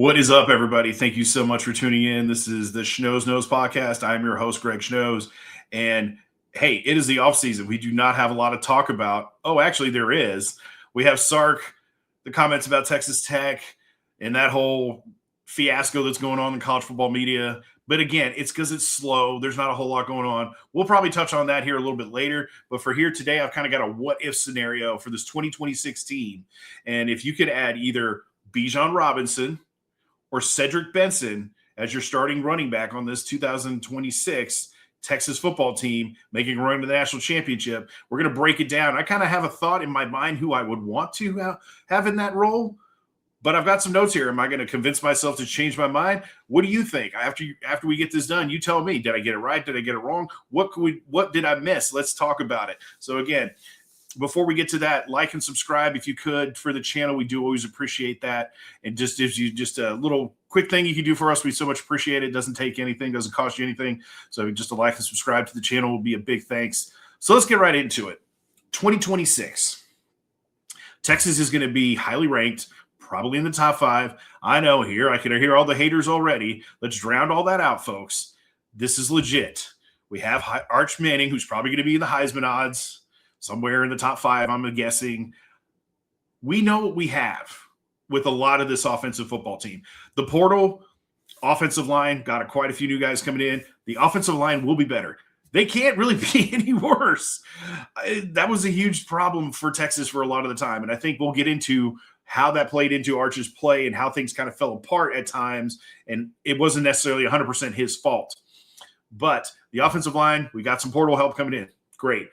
What is up, everybody? Thank you so much for tuning in. This is the Schnoz Knows podcast. I'm your host, Greg Schnoz. And hey, it is the off season. We do not have a lot to talk about. Oh, actually, there is. We have Sark, the comments about Texas Tech, and that whole fiasco that's going on in college football media. But again, it's because it's slow. There's not a whole lot going on. We'll probably touch on that here a little bit later. But for here today, I've kind of got a what if scenario for this 2026 team. And if you could add either Bijan Robinson or Cedric Benson as your starting running back on this 2026 Texas football team making a run to the national championship. We're going to break it down. I kind of have a thought in my mind who I would want to have in that role, but I've got some notes here. Am I going to convince myself to change my mind? What do you think? After we get this done, you tell me, did I get it right? Did I get it wrong? What did I miss? Let's talk about it. So again, before we get to that, like and subscribe if you could for the channel. We do always appreciate that. And just gives you just a little quick thing you can do for us. We so much appreciate it. Doesn't take anything, doesn't cost you anything. So just a like and subscribe to the channel will be a big thanks. So let's get right into it. 2026. Texas is going to be highly ranked, probably in the top 5. I know here, I can hear all the haters already. Let's drown all that out, folks. This is legit. We have Arch Manning, who's probably going to be in the Heisman odds. Somewhere in the top 5, I'm guessing. We know what we have with a lot of this offensive football team. The portal, offensive line, got quite a few new guys coming in. The offensive line will be better. They can't really be any worse. That was a huge problem for Texas for a lot of the time, and I think we'll get into how that played into Arch's play and how things kind of fell apart at times, and it wasn't necessarily 100% his fault. But the offensive line, we got some portal help coming in. Great.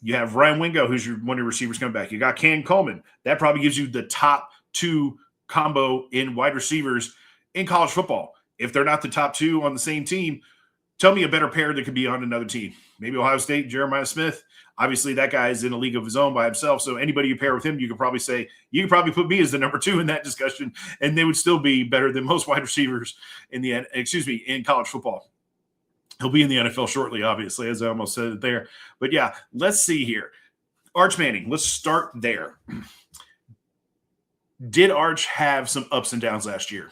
You have Ryan Wingo, who's one of your receivers coming back. You got Cam Coleman. That probably gives you the top 2 combo in wide receivers in college football. If they're not the top 2 on the same team, tell me a better pair that could be on another team. Maybe Ohio State, Jeremiah Smith. Obviously, that guy is in a league of his own by himself. So anybody you pair with him, you could probably say, you could probably put me as the number 2 in that discussion, and they would still be better than most wide receivers in college football. He'll be in the NFL shortly, obviously, as I almost said it there. But, yeah, let's see here. Arch Manning, let's start there. Did Arch have some ups and downs last year?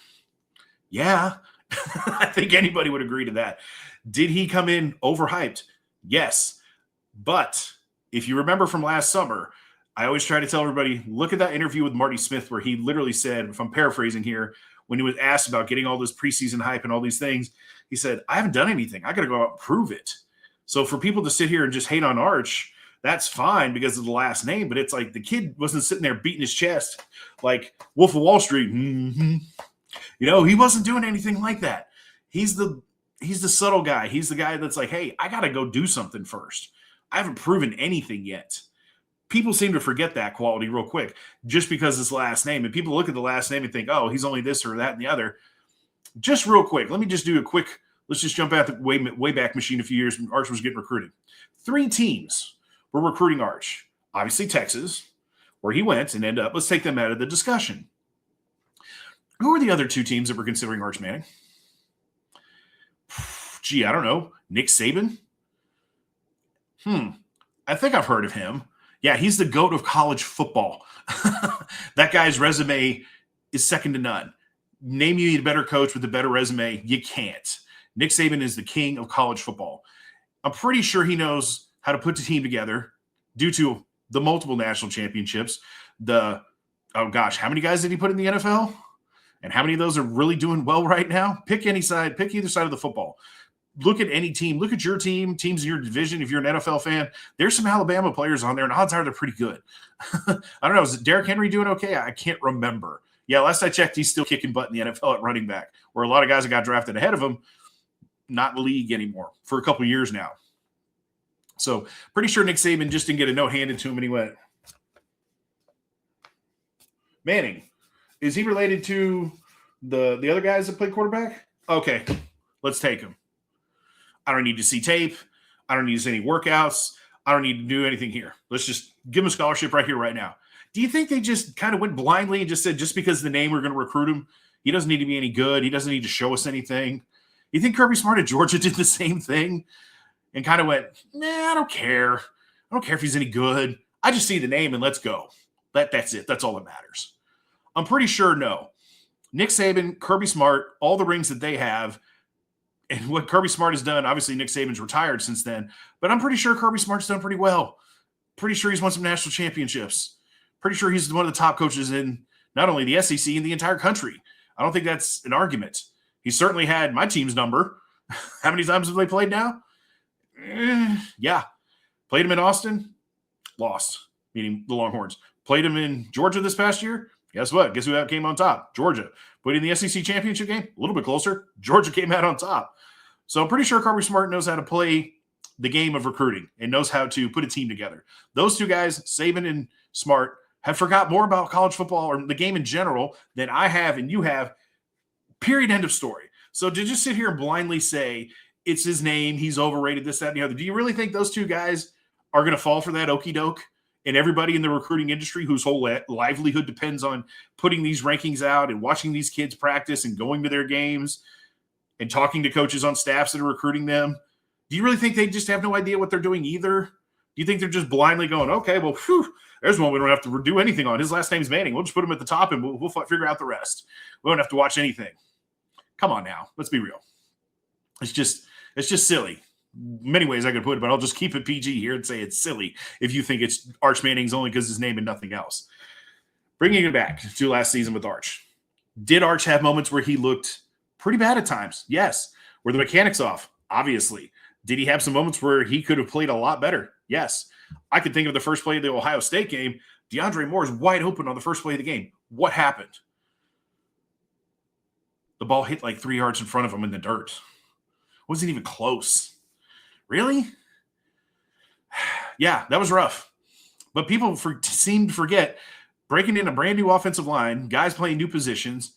Yeah. I think anybody would agree to that. Did he come in overhyped? Yes. But if you remember from last summer, I always try to tell everybody, look at that interview with Marty Smith where he literally said, if I'm paraphrasing here, when he was asked about getting all this preseason hype and all these things, he said, I haven't done anything. I got to go out and prove it. So for people to sit here and just hate on Arch, that's fine because of the last name. But it's like the kid wasn't sitting there beating his chest like Wolf of Wall Street. Mm-hmm. He wasn't doing anything like that. He's the subtle guy. He's the guy that's like, hey, I got to go do something first. I haven't proven anything yet. People seem to forget that quality real quick just because it's last name. And people look at the last name and think, oh, he's only this or that and the other. Just real quick, let me just do a quick, let's just jump out the way back machine a few years when Arch was getting recruited. 3 teams were recruiting Arch. Obviously, Texas, where he went and ended up. Let's take them out of the discussion. Who are the other 2 teams that were considering Arch Manning? Gee, I don't know. Nick Saban? I think I've heard of him. Yeah, he's the GOAT of college football. That guy's resume is second to none. Name you a better coach with a better resume, you can't. Nick Saban is the king of college football. I'm pretty sure he knows how to put the team together due to the multiple national championships. How many guys did he put in the NFL? And how many of those are really doing well right now? Pick any side, pick either side of the football. Look at any team. Look at your team, teams in your division. If you're an NFL fan, there's some Alabama players on there, and odds are they're pretty good. I don't know. Is Derrick Henry doing okay? I can't remember. Yeah, last I checked, he's still kicking butt in the NFL at running back, where a lot of guys that got drafted ahead of him, not in the league anymore for a couple of years now. So pretty sure Nick Saban just didn't get a note handed to him, and he went, Manning, is he related to the other guys that play quarterback? Okay, let's take him. I don't need to see tape. I don't need to see any workouts. I don't need to do anything here. Let's just give him a scholarship right here, right now. Do you think they just kind of went blindly and just said, just because of the name we're going to recruit him, he doesn't need to be any good. He doesn't need to show us anything. You think Kirby Smart at Georgia did the same thing and kind of went, nah, I don't care. I don't care if he's any good. I just see the name and let's go. That's it. That's all that matters. I'm pretty sure no. Nick Saban, Kirby Smart, all the rings that they have, and what Kirby Smart has done. Obviously, Nick Saban's retired since then, but I'm pretty sure Kirby Smart's done pretty well. Pretty sure he's won some national championships. Pretty sure he's one of the top coaches in not only the SEC, in the entire country. I don't think that's an argument. He certainly had my team's number. How many times have they played now? Yeah. Played him in Austin, lost, meaning the Longhorns. Played him in Georgia this past year. Guess what? Guess who came on top? Georgia. Put in the SEC championship game, a little bit closer. Georgia came out on top. So I'm pretty sure Kirby Smart knows how to play the game of recruiting and knows how to put a team together. Those two guys, Saban and Smart, have forgot more about college football or the game in general than I have and you have. Period. End of story. So to just sit here and blindly say it's his name, he's overrated, this, that, and the other, do you really think those two guys are going to fall for that okie doke? And everybody in the recruiting industry whose whole livelihood depends on putting these rankings out and watching these kids practice and going to their games and talking to coaches on staffs that are recruiting them, do you really think they just have no idea what they're doing either? Do you think they're just blindly going, okay, well, there's one we don't have to do anything on. His last name's Manning. We'll just put him at the top and we'll figure out the rest. We don't have to watch anything. Come on now. Let's be real. It's just silly. Many ways I could put it, but I'll just keep it PG here and say it's silly if you think it's Arch Manning's only because his name and nothing else. Bringing it back to last season with Arch. Did Arch have moments where he looked pretty bad at times? Yes. Were the mechanics off? Obviously. Did he have some moments where he could have played a lot better? Yes. I could think of the first play of the Ohio State game. DeAndre Moore is wide open on the first play of the game. What happened? The ball hit like 3 yards in front of him in the dirt. Wasn't even close. Really? Yeah, that was rough. But people seem to forget breaking in a brand new offensive line, guys playing new positions.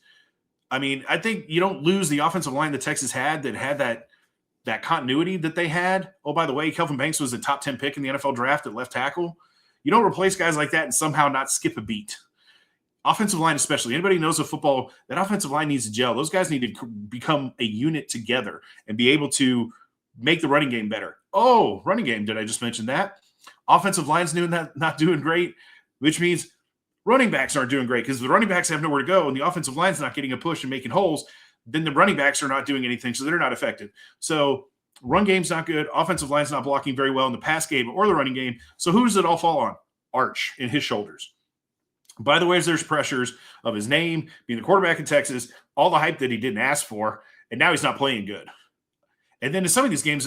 I mean, I think you don't lose the offensive line that Texas had that continuity that they had. Oh, by the way, Kelvin Banks was a top 10 pick in the NFL draft at left tackle. You don't replace guys like that and somehow not skip a beat. Offensive line especially. Anybody who knows of football, that offensive line needs to gel. Those guys need to become a unit together and be able to make the running game better. Oh, running game. Did I just mention that? Offensive line's not doing great, which means running backs aren't doing great because the running backs have nowhere to go and the offensive line's not getting a push and making holes. Then the running backs are not doing anything, so they're not effective. So run game's not good. Offensive line's not blocking very well in the pass game or the running game. So who does it all fall on? Arch and his shoulders. By the way, there's pressures of his name, being the quarterback in Texas, all the hype that he didn't ask for, and now he's not playing good. And then in some of these games,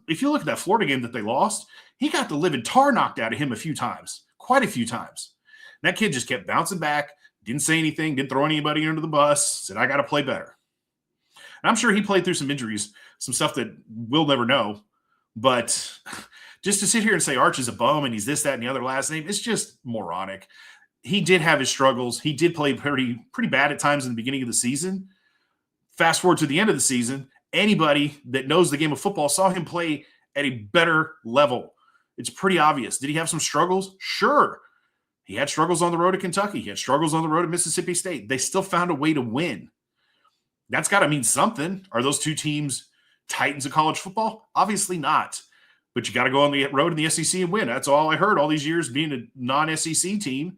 if you look at that Florida game that they lost, he got the living tar knocked out of him a few times, quite a few times. And that kid just kept bouncing back, didn't say anything, didn't throw anybody under the bus, said, I got to play better. And I'm sure he played through some injuries, some stuff that we'll never know. But just to sit here and say Arch is a bum and he's this, that, and the other last name, it's just moronic. He did have his struggles. He did play pretty bad at times in the beginning of the season. Fast forward to the end of the season, anybody that knows the game of football saw him play at a better level. It's pretty obvious. Did he have some struggles? Sure. He had struggles on the road to Kentucky. He had struggles on the road to Mississippi State. They still found a way to win. That's got to mean something. Are those two teams titans of college football? Obviously not. But you got to go on the road in the SEC and win. That's all I heard all these years being a non-SEC team.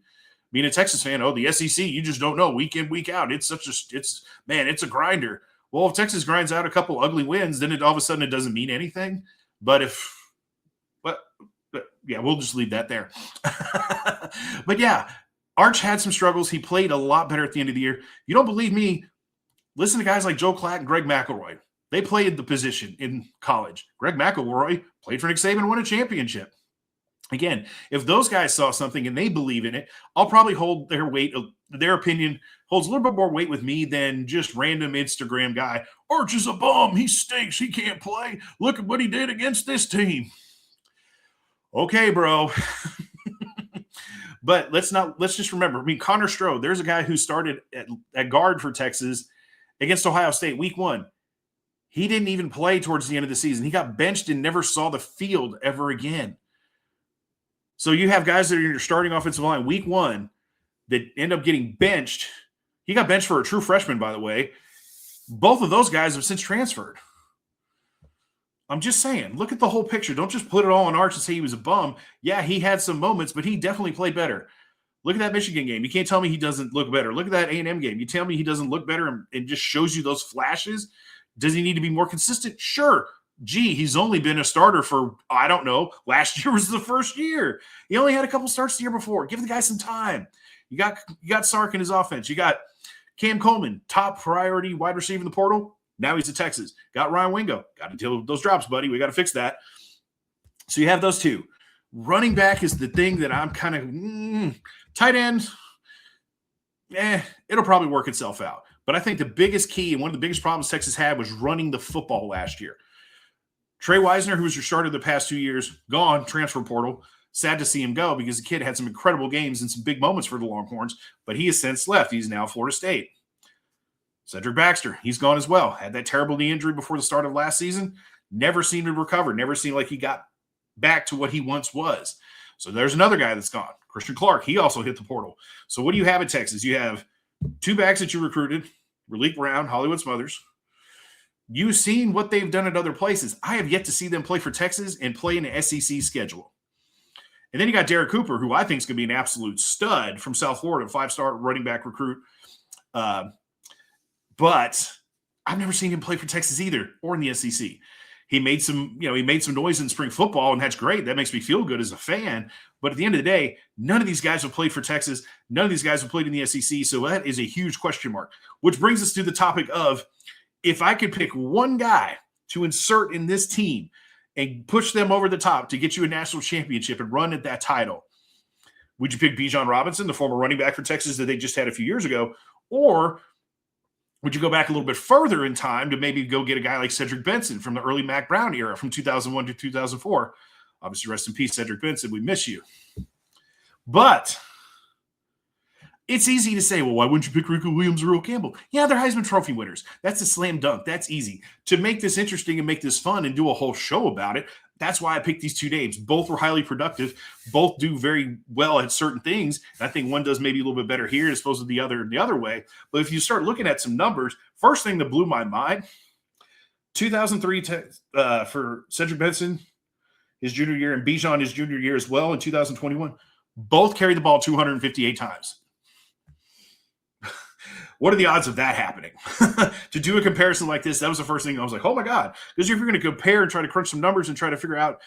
Being a Texas fan, the SEC, you just don't know week in, week out. It's a grinder. Well, if Texas grinds out a couple ugly wins, then all of a sudden it doesn't mean anything. But we'll just leave that there. But yeah, Arch had some struggles. He played a lot better at the end of the year. You don't believe me? Listen to guys like Joe Klatt and Greg McElroy. They played the position in college. Greg McElroy played for Nick Saban and won a championship. Again, if those guys saw something and they believe in it, I'll probably hold their weight. Their opinion holds a little bit more weight with me than just random Instagram guy. Arch is a bum. He stinks. He can't play. Look at what he did against this team. Okay, bro. But let's just remember. I mean, Connor Strode, there's a guy who started at guard for Texas against Ohio State week 1. He didn't even play towards the end of the season. He got benched and never saw the field ever again. So you have guys that are in your starting offensive line week 1 that end up getting benched. He got benched for a true freshman, by the way. Both of those guys have since transferred. I'm just saying, look at the whole picture. Don't just put it all on Arch and say he was a bum. Yeah, he had some moments, but he definitely played better. Look at that Michigan game. You can't tell me he doesn't look better. Look at that A&M game. You tell me he doesn't look better and just shows you those flashes. Does he need to be more consistent? Sure. Gee, he's only been a starter for, I don't know, last year was the first year. He only had a couple starts the year before. Give the guy some time. You got Sark in his offense. You got Cam Coleman, top priority wide receiver in the portal. Now he's at Texas. Got Ryan Wingo. Got to deal with those drops, buddy. We got to fix that. So you have those two. Running back is the thing that I'm kind of tight end. It'll probably work itself out. But I think the biggest key and one of the biggest problems Texas had was running the football last year. Trey Wisner, who was your starter the past 2 years, gone, transfer portal. Sad to see him go because the kid had some incredible games and some big moments for the Longhorns, but he has since left. He's now Florida State. Cedric Baxter, he's gone as well. Had that terrible knee injury before the start of last season. Never seemed to recover. Never seemed like he got back to what he once was. So there's another guy that's gone. Christian Clark, he also hit the portal. So what do you have at Texas? You have two backs that you recruited, Raleek Brown, Hollywood Smothers. You've seen what they've done at other places. I have yet to see them play for Texas and play in an SEC schedule. And then you got Derek Cooper, who I think is going to be an absolute stud from South Florida, 5-star running back recruit. But I've never seen him play for Texas either, or in the SEC. He made some noise in spring football, and that's great. That makes me feel good as a fan. But at the end of the day, none of these guys have played for Texas. None of these guys have played in the SEC. So that is a huge question mark, which brings us to the topic of, if I could pick one guy to insert in this team and push them over the top to get you a national championship and run at that title, would you pick Bijan Robinson, the former running back for Texas that they just had a few years ago? Or would you go back a little bit further in time to maybe go get a guy like Cedric Benson from the early Mac Brown era from 2001 to 2004? Obviously, rest in peace, Cedric Benson. We miss you. But it's easy to say, well, why wouldn't you pick Rico Williams or Earl Campbell? Yeah, they're Heisman Trophy winners. That's a slam dunk. That's easy. To make this interesting and make this fun and do a whole show about it, that's why I picked these two names. Both were highly productive. Both do very well at certain things. And I think one does maybe a little bit better here as opposed to the other way. But if you start looking at some numbers, first thing that blew my mind, 2003 for Cedric Benson, his junior year, and Bijan his junior year as well in 2021, both carried the ball 258 times. What are the odds of that happening? To do a comparison like this, that was the first thing I was like, oh my God. Because if you're going to compare and try to crunch some numbers and try to figure out,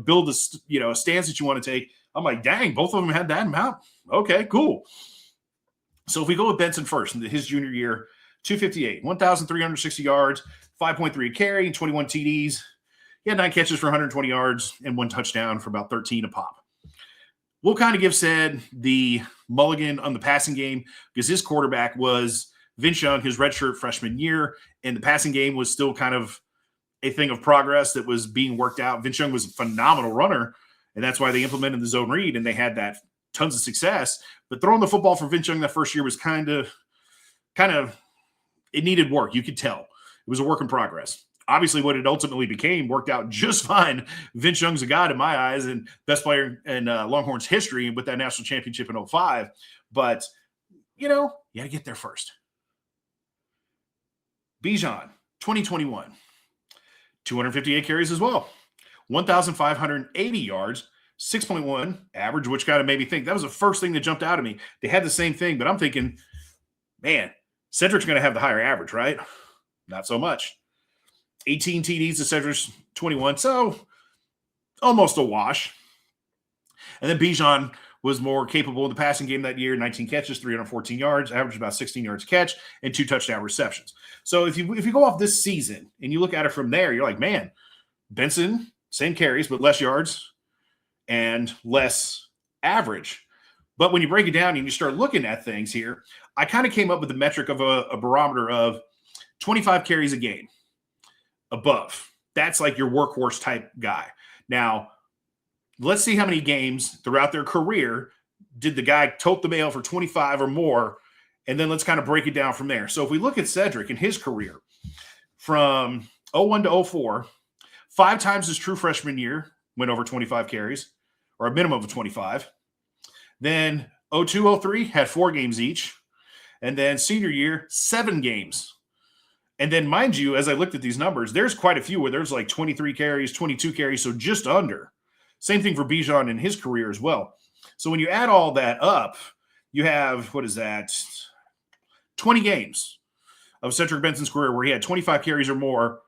build a stance that you want to take, I'm like, dang, both of them had that amount. Okay, cool. So if we go with Benson first, his junior year, 258, 1,360 yards, 5.3 a carry, 21 TDs. He had 9 catches for 120 yards and 1 touchdown for about 13 a pop. We'll kind of give Ced the mulligan on the passing game because his quarterback was Vince Young, his redshirt freshman year, and the passing game was still kind of a thing of progress that was being worked out. Vince Young was a phenomenal runner, and that's why they implemented the zone read, and they had that tons of success. But throwing the football for Vince Young that first year was kind of it needed work. You could tell. It was a work in progress. Obviously, what it ultimately became worked out just fine. Vince Young's a god in my eyes and best player in Longhorns history with that national championship in 2005. But, you got to get there first. Bijan, 2021, 258 carries as well, 1,580 yards, 6.1 average, which kind of made me think that was the first thing that jumped out at me. They had the same thing, but I'm thinking, man, Cedric's going to have the higher average, right? Not so much. 18 TDs to Cedric's 21, so almost a wash. And then Bijan was more capable in the passing game that year, 19 catches, 314 yards, averaged about 16 yards a catch, and 2 touchdown receptions. So if you go off this season and you look at it from there, you're like, man, Benson, same carries, but less yards and less average. But when you break it down and you start looking at things here, I kind of came up with the metric of a barometer of 25 carries a game. Above. That's like your workhorse type guy. Now, let's see how many games throughout their career did the guy tote the mail for 25 or more, and then let's kind of break it down from there. So if we look at Cedric in his career from 01 to 04, 5 times his true freshman year went over 25 carries, or a minimum of 25. Then 02, 03 had 4 games each, and then senior year, 7 games. And then, mind you, as I looked at these numbers, there's quite a few where there's like 23 carries, 22 carries, so just under. Same thing for Bijan in his career as well. So when you add all that up, you have, what is that, 20 games of Cedric Benson's career where he had 25 carries or more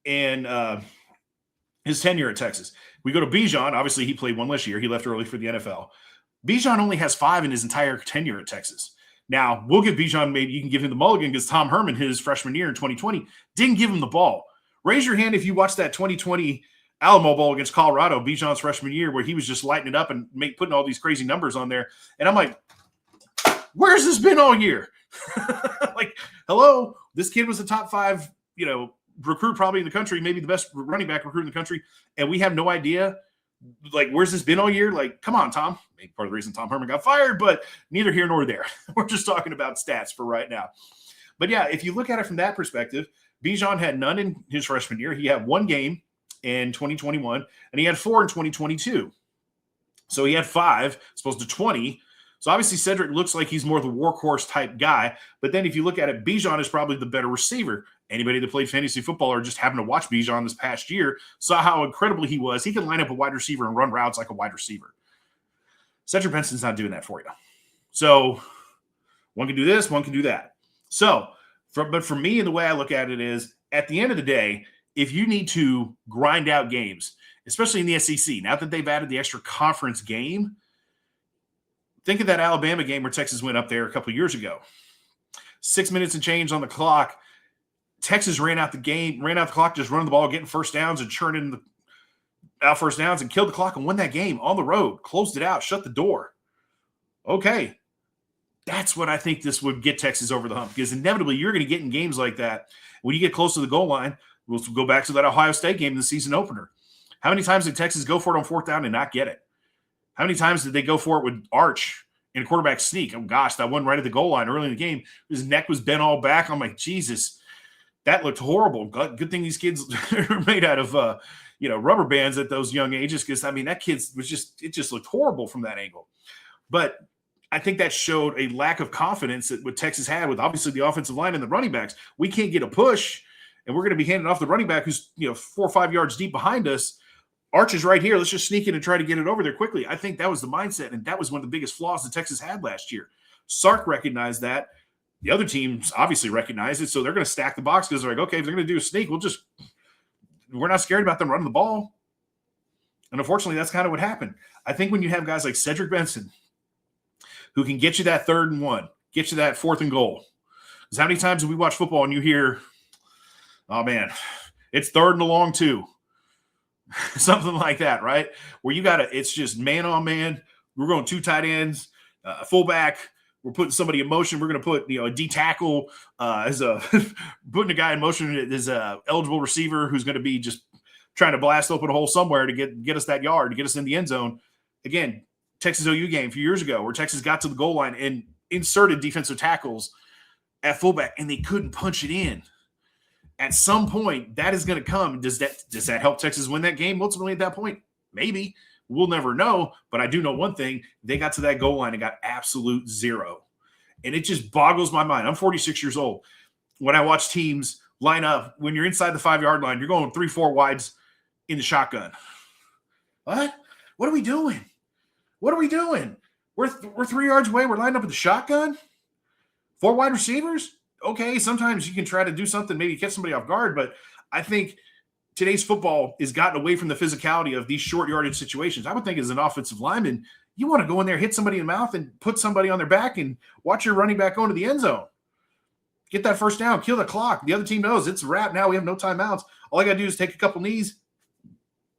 in his tenure at Texas. We go to Bijan. Obviously, he played one last year. He left early for the NFL. Bijan only has 5 in his entire tenure at Texas. Now, we'll give Bijan, maybe you can give him the mulligan because Tom Herman, his freshman year in 2020, didn't give him the ball. Raise your hand if you watched that 2020 Alamo Bowl against Colorado, Bijan's freshman year, where he was just lighting it up and putting all these crazy numbers on there. And I'm like, where's this been all year? Like, hello, this kid was a top 5, recruit probably in the country, maybe the best running back recruit in the country, and we have no idea. Like, where's this been all year? Like, come on, Tom. Maybe part of the reason Tom Herman got fired, but neither here nor there. We're just talking about stats for right now. But yeah, if you look at it from that perspective, Bijan had none in his freshman year. He had 1 game in 2021, and he had 4 in 2022. So he had 5, as opposed to 20. So obviously Cedric looks like he's more of the workhorse type guy. But then if you look at it, Bijan is probably the better receiver. Anybody that played fantasy football or just happened to watch Bijan this past year saw how incredible he was. He can line up a wide receiver and run routes like a wide receiver. Cedric Benson's not doing that for you. So one can do this, one can do that. So, but for me, and the way I look at it is, at the end of the day, if you need to grind out games, especially in the SEC, now that they've added the extra conference game, think of that Alabama game where Texas went up there a couple of years ago. 6 minutes and change on the clock. Texas ran out the clock, just running the ball, getting first downs and churning out first downs and killed the clock and won that game on the road, closed it out, shut the door. Okay. That's what I think this would get Texas over the hump, because inevitably you're going to get in games like that. When you get close to the goal line, we'll go back to that Ohio State game in the season opener. How many times did Texas go for it on 4th down and not get it? How many times did they go for it with Arch in a quarterback sneak? Oh, gosh, that one right at the goal line early in the game. His neck was bent all back. I'm like, Jesus, that looked horrible. Good thing these kids are made out of, rubber bands at those young ages, because, that kid it just looked horrible from that angle. But I think that showed a lack of confidence that what Texas had with obviously the offensive line and the running backs. We can't get a push, and we're going to be handing off the running back who's 4 or 5 yards deep behind us. Arch is right here. Let's just sneak in and try to get it over there quickly. I think that was the mindset, and that was one of the biggest flaws that Texas had last year. Sark recognized that. The other teams obviously recognized it, so they're going to stack the box because they're like, okay, if they're going to do a sneak, we're not scared about them running the ball. And unfortunately, that's kind of what happened. I think when you have guys like Cedric Benson, who can get you that 3rd and 1, get you that 4th and goal. Because how many times do we watch football and you hear, oh, man, it's 3rd and a long 2. Something like that, right? Where it's just man on man. We're going 2 tight ends, fullback. We're putting somebody in motion. We're going to put, a D tackle as putting a guy in motion as a eligible receiver who's going to be just trying to blast open a hole somewhere to get us that yard, to get us in the end zone. Again, Texas OU game a few years ago where Texas got to the goal line and inserted defensive tackles at fullback, and they couldn't punch it in. At some point, that is going to come. Does that help Texas win that game? Ultimately, at that point, maybe. We'll never know. But I do know one thing. They got to that goal line and got absolute 0. And it just boggles my mind. I'm 46 years old. When I watch teams line up, when you're inside the 5-yard line, you're going 3-4 wides in the shotgun. What? What are we doing? What are we doing? We're 3 yards away. We're lined up with the shotgun? 4 wide receivers? Okay, sometimes you can try to do something, maybe catch somebody off guard, but I think today's football has gotten away from the physicality of these short yardage situations. I would think as an offensive lineman, you want to go in there, hit somebody in the mouth, and put somebody on their back and watch your running back go into the end zone. Get that first down, kill the clock. The other team knows it's a wrap now. We have no timeouts. All I got to do is take a couple knees.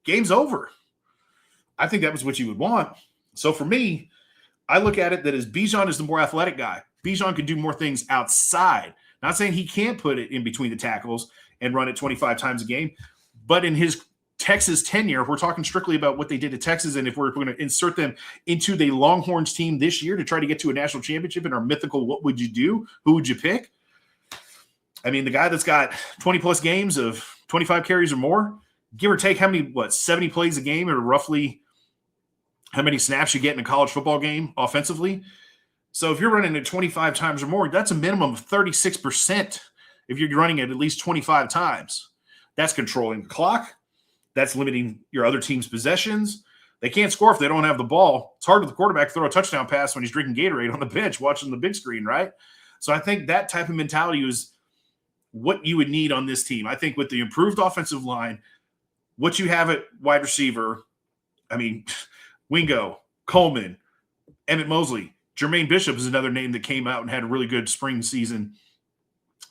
Game's over. I think that was what you would want. So for me, I look at it that as Bijan is the more athletic guy. Bijan can do more things outside. Not saying he can't put it in between the tackles and run it 25 times a game, but in his Texas tenure, if we're talking strictly about what they did at Texas, and if we're going to insert them into the Longhorns team this year to try to get to a national championship in our mythical what would you do? Who would you pick? The guy that's got 20-plus games of 25 carries or more, give or take how many, 70 plays a game, or roughly how many snaps you get in a college football game offensively. So if you're running it 25 times or more, that's a minimum of 36% if you're running it at least 25 times. That's controlling the clock. That's limiting your other team's possessions. They can't score if they don't have the ball. It's hard for the quarterback to throw a touchdown pass when he's drinking Gatorade on the bench watching the big screen, right? So I think that type of mentality is what you would need on this team. I think with the improved offensive line, what you have at wide receiver, I mean, Wingo, Coleman, Emmett Mosley, Jermaine Bishop is another name that came out and had a really good spring season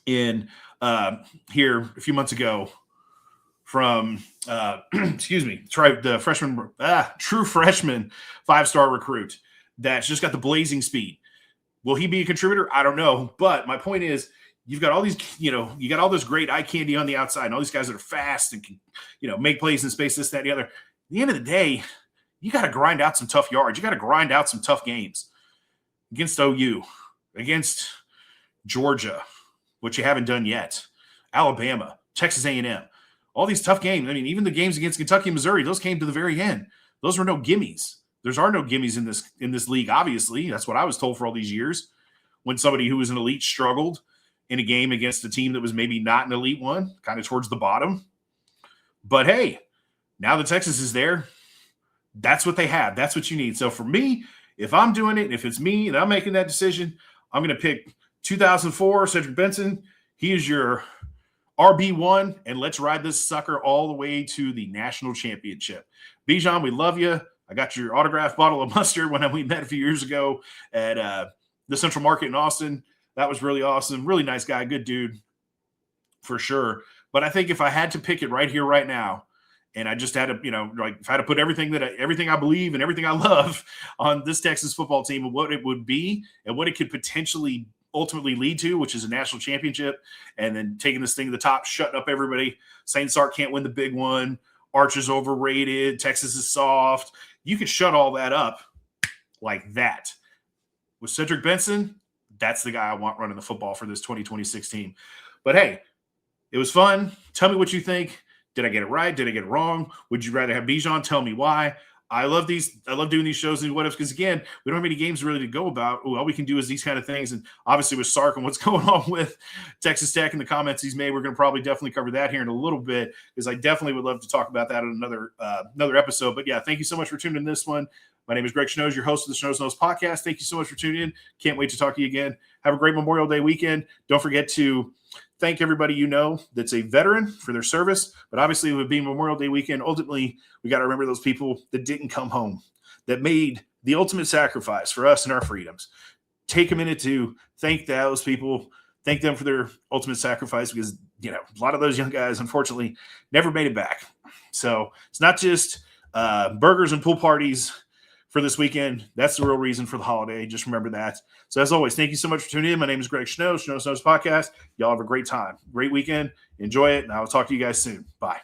in here a few months ago from the freshman, true freshman 5-star recruit that's just got the blazing speed. Will he be a contributor? I don't know. But my point is, you've got all these, you got all this great eye candy on the outside and all these guys that are fast and can, make plays in space, this, that, and the other. At the end of the day, you got to grind out some tough yards. You got to grind out some tough games against OU, against Georgia, which you haven't done yet, Alabama, Texas A&M, all these tough games. I mean, even the games against Kentucky and Missouri, those came to the very end. Those were no gimmies. There are no gimmies in this league, obviously. That's what I was told for all these years. When somebody who was an elite struggled in a game against a team that was maybe not an elite one, kind of towards the bottom. But hey, now that Texas is there, that's what they have. That's what you need. So for me, if I'm doing it, if it's me and I'm making that decision, I'm going to pick 2004 Cedric Benson. He is your RB1, and let's ride this sucker all the way to the national championship. Bijan, we love you. I got your autographed bottle of mustard when we met a few years ago at the Central Market in Austin. That was really awesome. Really nice guy. Good dude for sure. But I think if I had to pick it right here, right now, and I just had to, if I had to put everything I believe and everything I love on this Texas football team and what it would be and what it could potentially ultimately lead to, which is a national championship, and then taking this thing to the top, shutting up everybody, saying Sark can't win the big one, Arch is overrated, Texas is soft. You could shut all that up like that. With Cedric Benson, that's the guy I want running the football for this 2026 team. But hey, it was fun. Tell me what you think. Did I get it right? Did I get it wrong? Would you rather have Bijan? Tell me why. I love doing these shows and what ifs because, again, we don't have many games really to go about. All we can do is these kind of things. And obviously with Sark and what's going on with Texas Tech and the comments he's made, we're going to definitely cover that here in a little bit because I definitely would love to talk about that in another episode. But, yeah, thank you so much for tuning in this one. My name is Greg Schnoes, your host of the Schnoes Knows podcast. Thank you so much for tuning in. Can't wait to talk to you again. Have a great Memorial Day weekend. Don't forget to thank everybody that's a veteran for their service. But obviously, with being Memorial Day weekend, ultimately, we got to remember those people that didn't come home, that made the ultimate sacrifice for us and our freedoms. Take a minute to thank those people, thank them for their ultimate sacrifice because, a lot of those young guys, unfortunately, never made it back. So it's not just burgers and pool parties for this weekend. That's the real reason for the holiday. Just remember that. So as always, thank you so much for tuning in. My name is Greg Schnoes, Schnoes Knows Podcast. Y'all have a great time. Great weekend. Enjoy it. And I will talk to you guys soon. Bye.